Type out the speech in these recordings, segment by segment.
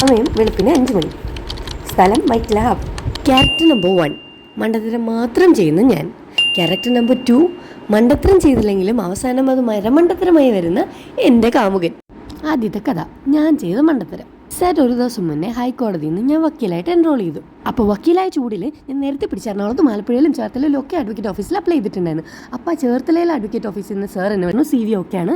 സമയം വെളുപ്പിന് 5 മണി. സ്ഥലം വൈറ്റില ഹബ്. ക്യാരക്ടർ നമ്പർ 1 മണ്ടത്തരം മാത്രം ചെയ്യുന്ന ഞാൻ. ക്യാരക്ടർ നമ്പർ 2 മണ്ടത്തരം ചെയ്തില്ലെങ്കിലും അവസാനം അത് മരമണ്ടത്തരമായി വരുന്ന എൻ്റെ കാമുകൻ. ആദ്യത്തെ കഥ, ഞാൻ ചെയ്ത മണ്ടത്തരം. സാറ്റ് ഒരു ദിവസം മുന്നേ ഹൈക്കോടതിയിൽ നിന്ന് ഞാൻ വക്കീലായിട്ട് എൻറോൾ ചെയ്തു. അപ്പോൾ വക്കീലായ ചൂടിൽ ഞാൻ നേരത്തെ പിടിച്ച എറണാകുളത്തും ആലപ്പുഴയിലും ചേർത്തലയിലും ഒക്കെ അഡ്വക്കേറ്റ് ഓഫീസിൽ അപ്ലൈ ചെയ്തിട്ടുണ്ടായിരുന്നു. അപ്പോൾ ആ ചേർത്തലയിലെ അഡ്വക്കേറ്റ് ഓഫീസിൽ നിന്ന് സാർ എന്നെ പറഞ്ഞു, CV ഒക്കെയാണ്,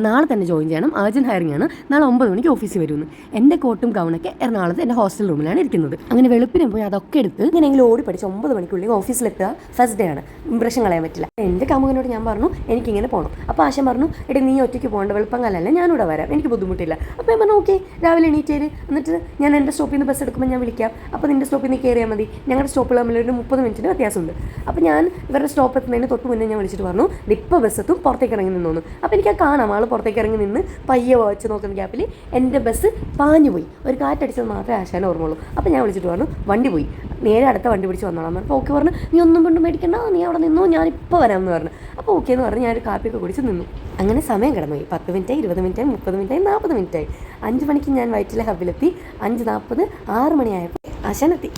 നാളെ തന്നെ ജോയിൻ ചെയ്യണം, അർജൻറ്റ് ഹയറിംഗ് ആണ്, നാളെ 9 മണിക്ക് ഓഫീസിൽ വരുമെന്ന്. എൻ്റെ കോട്ടും ഗൗണൊക്കെ എറണാകുളത്ത് എൻ്റെ ഹോസ്റ്റൽ റൂമിലാണ് ഇരിക്കുന്നത്. അങ്ങനെ വെളുപ്പിനെ പോയി അതൊക്കെ എടുത്ത് ഇങ്ങനെയെങ്കിലും ഓടി പഠിച്ച് 9 മണിക്കുള്ളിൽ ഓഫീസിലെത്തുക. ഫസ്റ്റ് ഡേ ആണ്, ഇംപ്രഷൻ കളയാൻ പറ്റില്ല. എൻ്റെ കാമുകനോട് ഞാൻ പറഞ്ഞു എനിക്കിങ്ങനെ പോകണം. അപ്പോൾ ആശം പറഞ്ഞു, എടി നീ ഒറ്റയ്ക്ക് പോകേണ്ട, വെളുപ്പങ്കാലല്ലേ, ഞാനിവിടെ വരാം, എനിക്ക് ബുദ്ധിമുട്ടില്ല. അപ്പോൾ ഞാൻ പറഞ്ഞു ഓക്കെ, രാവിലെ എണീറ്റേര്, എന്നിട്ട് ഞാൻ എൻ്റെ സ്റ്റോപ്പിൽ നിന്ന് ബസ് എടുക്കുമ്പോൾ ഞാൻ വിളിക്കാം, അപ്പോൾ നിൻ്റെ സ്റ്റോപ്പിൽ നിന്ന് കയറിയാൽ മതി, ഞങ്ങളുടെ സ്റ്റോപ്പിൽ തമ്മിൽ ഒരു 30 മിനിറ്റിന് വ്യത്യാസമുണ്ട്. അപ്പോൾ ഞാൻ ഇവരുടെ സ്റ്റോപ്പ് എത്തുന്നതിന് തൊട്ട് മുന്നേ ഞാൻ വിളിച്ചിട്ട് പറഞ്ഞു ഇപ്പോൾ ബസ് എത്തും, പുറത്തേക്ക് ഇറങ്ങി നിന്നോന്നു. അപ്പോൾ എനിക്ക് കാണാം ആൾ പുറത്തേക്ക് ഇറങ്ങി നിന്ന് പയ്യെ വാച്ച് നോക്കുന്ന ഗ്യാപ്പിൽ എൻ്റെ ബസ് പാഞ്ഞു പോയി. ഒരു കാറ്റടിച്ചത് മാത്രമേ ആശാൻ ഓർമ്മയുള്ളൂ. അപ്പോൾ ഞാൻ വിളിച്ചിട്ട് പറഞ്ഞു വണ്ടി പോയി, നേരെ അടുത്ത വണ്ടി പിടിച്ച് വന്നോളാം പറഞ്ഞു. അപ്പോൾ ഓക്കെ പറഞ്ഞു, നീ ഒന്നും കൊണ്ടും മേടിക്കണ്ട, നീ അവിടെ നിന്നോ, ഞാനിപ്പോൾ വരാമെന്ന് പറഞ്ഞു. അപ്പോൾ ഓക്കെ എന്ന് പറഞ്ഞ് ഞാനൊരു കാപ്പിയൊക്കെ കുടിച്ച് നിന്നു. അങ്ങനെ സമയം കിടന്നുപോയി. 10 മിനിറ്റായി, 20 മിനിറ്റായി, 30 മിനിറ്റായി, 40 മിനിറ്റായി. 5 മണിക്ക് ഞാൻ വൈറ്റില ഹബിലെത്തി. 5:40, 6 മണിയായപ്പോൾ ആശാനെത്തി.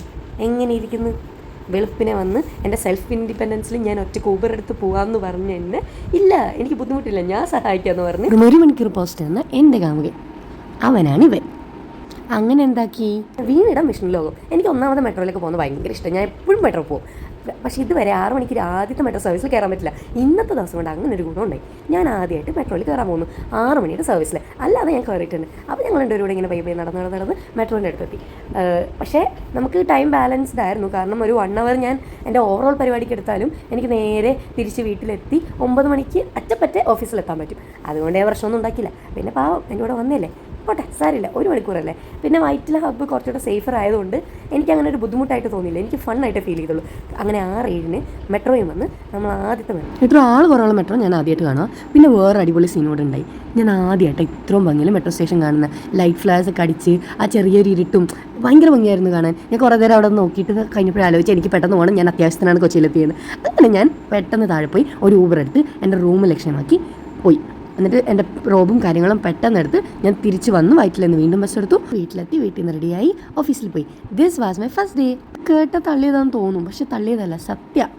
എങ്ങനെ ഇരിക്കുന്നു? വെളുപ്പിനെ വന്ന് എൻ്റെ സെൽഫ് ഇൻഡിപെൻഡൻസിൽ ഞാൻ ഒറ്റ ഊബർ എടുത്ത് പോകാമെന്ന് പറഞ്ഞ് എന്നെ, ഇല്ല എനിക്ക് ബുദ്ധിമുട്ടില്ല, ഞാൻ സഹായിക്കാമെന്ന് പറഞ്ഞ് 1 മണിക്കൂർ പോസ്റ്റ് തന്ന എൻ്റെ കാമുകൻ അവനാണ് ഇവൻ. അങ്ങനെ എന്താക്കി വീണിടാൻ മിഷൻ ലോകം. എനിക്ക് ഒന്നാമത് മെട്രോയിലേക്ക് പോകുന്നത് ഭയങ്കര ഇഷ്ടം. ഞാൻ എപ്പോഴും മെട്രോ പോകും. പക്ഷേ ഇതുവരെ 6 മണിക്ക് ആദ്യത്തെ മെട്രോ സർവീസിൽ കയറാൻ പറ്റില്ല. ഇന്നത്തെ ദിവസം കൊണ്ട് അങ്ങനെ ഒരു ഗുണമുണ്ടായി. ഞാൻ ആദ്യമായിട്ട് മെട്രോയിൽ കയറാൻ പോകുന്നു 6 മണിയുടെ സർവീസിൽ. അല്ലാതെ ഞാൻ കയറിയിട്ടുണ്ട്. അപ്പോൾ ഞങ്ങൾ രണ്ടുപേരും കൂടെ ഇങ്ങനെ പയ്യെ നടന്ന് മെട്രോൻ്റെ അടുത്തെത്തി. പക്ഷേ നമുക്ക് ടൈം ബാലൻസ്ഡ് ആയിരുന്നു. കാരണം ഒരു 1 അവർ ഞാൻ എൻ്റെ ഓവറോൾ പരിപാടിക്ക് എടുത്താലും എനിക്ക് നേരെ തിരിച്ച് വീട്ടിലെത്തി 9 മണിക്ക് അറ്റപ്പറ്റ ഓഫീസിലെത്താൻ പറ്റും. അതുകൊണ്ട് പ്രശ്നമൊന്നും ഉണ്ടാക്കില്ല. പിന്നെ പാവം എൻ്റെ കൂടെ വന്നേല്ലേ, പോട്ടെ, സാരില്ല, 1 മണിക്കൂറല്ലേ. പിന്നെ വൈറ്റില ഹബ്ബ് കുറച്ചുകൂടെ സേഫർ ആയതുകൊണ്ട് എനിക്ക് അങ്ങനെ ഒരു ബുദ്ധിമുട്ടായിട്ട് തോന്നിയില്ല. എനിക്ക് ഫണ്ണായിട്ട് ഫീൽ ചെയ്തുള്ളൂ. അങ്ങനെ 6:07 മെട്രോയും വന്ന് നമ്മൾ ആദ്യത്തെ മെട്രോ ആൾ കുറവുള്ള മെട്രോ ഞാൻ ആദ്യമായിട്ട് കാണുക. പിന്നെ വേറെ അടിപൊളി സീനോട് ഉണ്ടായി. ഞാൻ ആദ്യമായിട്ട് ഇത്രയും ഭംഗിയിൽ മെട്രോ സ്റ്റേഷൻ കാണുന്ന, ലൈറ്റ് ഫ്ലാഷ് ഒക്കെ അടിച്ച് ആ ചെറിയൊരു ഇരുട്ടും ഭയങ്കര ഭംഗിയായിരുന്നു കാണാൻ. ഞാൻ കുറേ നേരം അവിടെ നോക്കിയിട്ട് കഴിഞ്ഞപ്പോഴും ആലോചിച്ച് എനിക്ക് പെട്ടെന്ന് പോകണം, ഞാൻ അത്യാവശ്യത്തിനാണ് കൊച്ചിയിലെത്തിയത്. അങ്ങനെ ഞാൻ പെട്ടെന്ന് താഴെ പോയി ഒരു ഊബർ എടുത്ത് എൻ്റെ റൂം ലക്ഷ്യമാക്കി പോയി. എന്നിട്ട് എൻ്റെ റോബും കാര്യങ്ങളും പെട്ടെന്ന് എടുത്ത് ഞാൻ തിരിച്ച് വന്ന് വൈറ്റിൽ നിന്ന് വീണ്ടും ബസ് എടുത്തു. വീട്ടിലെത്തി, വീട്ടിൽ നിന്ന് റെഡിയായി ഓഫീസിൽ പോയി. This was my first day. കേട്ട തള്ളിയതാണെന്ന് തോന്നും, പക്ഷെ തള്ളിയതല്ല, സത്യം.